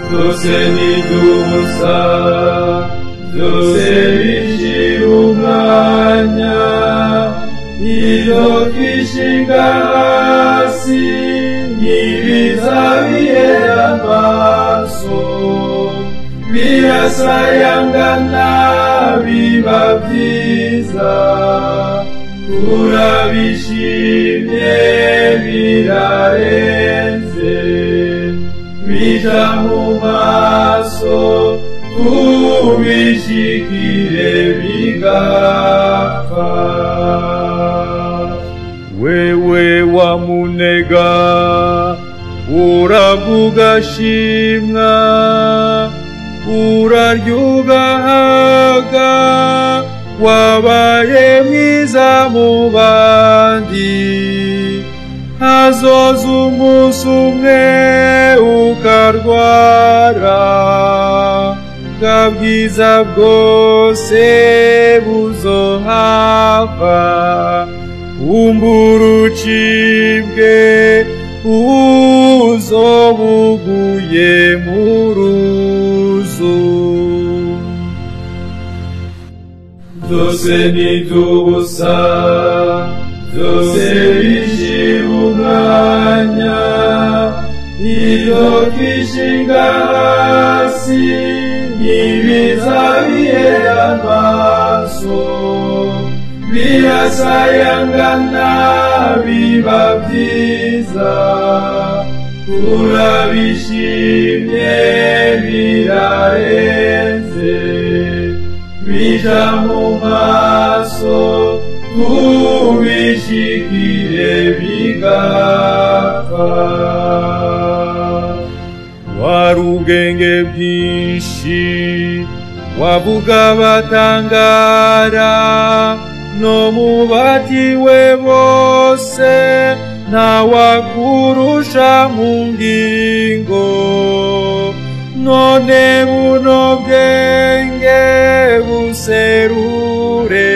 byose ntidusa byose bishira umwanya iyo twishinga hasi ntibiza bihera amaso birasayangana biba byiza urabishimye birarenze bija mu maso tubishikire bigapfa wewe wamunega uravuga shimwa uraryugahaga wabaye mwiza mu bandi hazoza umunsi umwe ukarwara bwa bwiza bwose buzohava umbura ucibwe uzobuguye mu ruzu byose ntidusa byose bishira umwanya iyo twishinga hasi ntibiza bihera amaso birasayangana biba byiza urabishimye birarenze bija mu maso tubishikire bigapfa wari ubwenge bwinshi wavuga batangara no mu batiwe bose ntawakurusha mu ngingo none buno bwenge buserure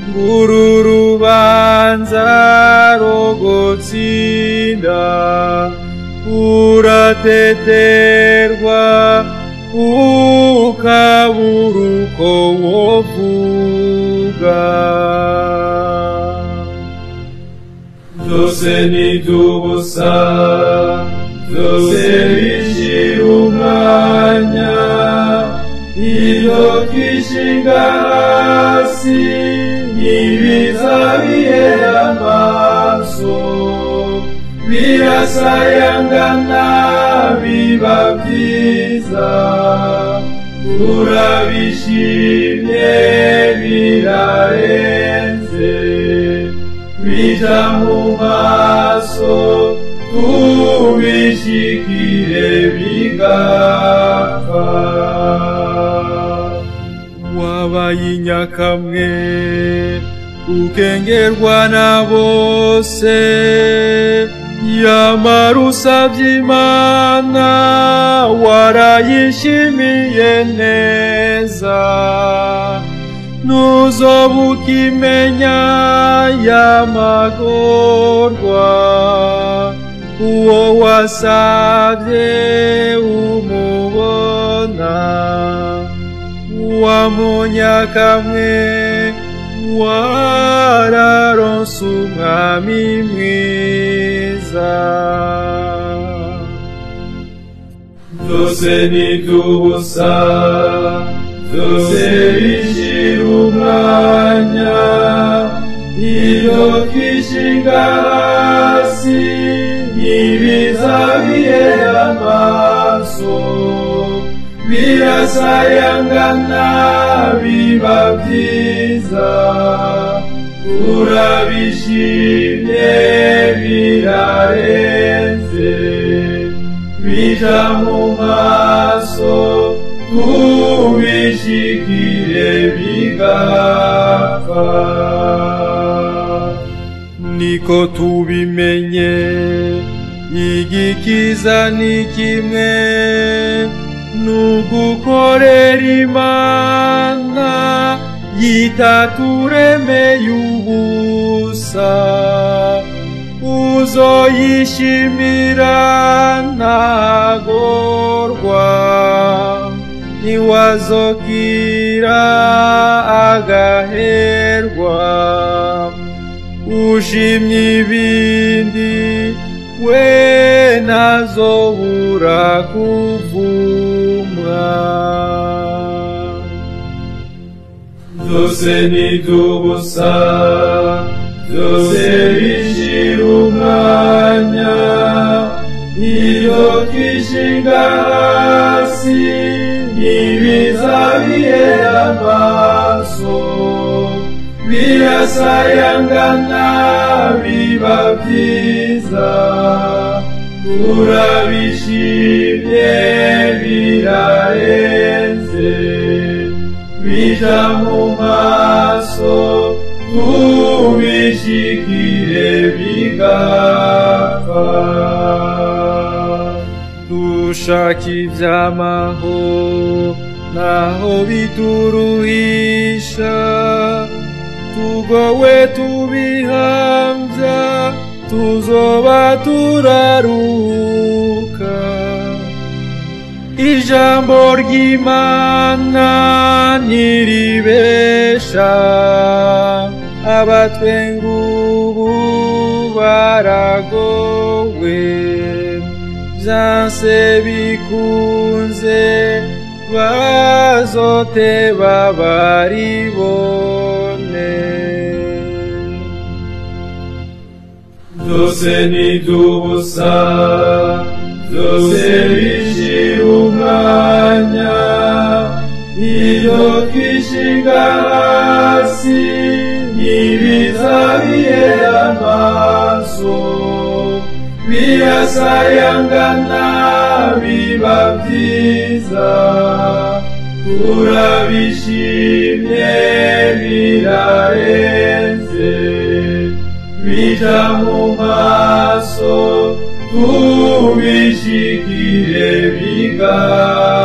nguru rubanza rogotsinda urateterwa ukaburuko wovuga byose ntidusa byose bishira umwanya iyo twishinga hasi ntibiza bihera amaso birasayangana biba byiza urabishimye birarenze bija mu maso tubishikire bigapfa wabaye inyakamwe ukengerwa na bose yamara usavye Imana warayishimiye neza ntuzobukimenya yamagorwa uwo wasavye umubona wamunyakamwe wararonse umwami mwiza byose ntidusa byose bishira umwanya iyo twishinga hasi ntibiza bihera amaso birasayangana biba byiza urabishimye birarenze bija mu maso tubishikire bigapfa niko tubimenye igikiza ni kimwe nugukorera Imana yitaturemeye ubusa uzoyishimira ntago azokira agaherwa, ushimye ibindi we ntazobura kuvumwa. Byose ni iby'ubusa, byose bishira umwanya, iyo twishinga hasi ntibiza bihera amaso, birasayangana biba byiza, turabishimye birarenze, bija mu maso tubishikire bigapfa. Dushaka ivy'amaho naho bituruhisha, tugowe tubihamvya tuzoba turaruhuka. Ijambo ry'Imana ntiribesha, abatwenga ubu baragowe, vyanse bikunze bazoteba baribone. Byose ni iby'ubusa, byose bishira umwanya, iyo twishinga hasi ntibiza bihera amaso, birasayangana biba byiza, turabishimye birarenze, bija mu maso tubishikire bigapfa.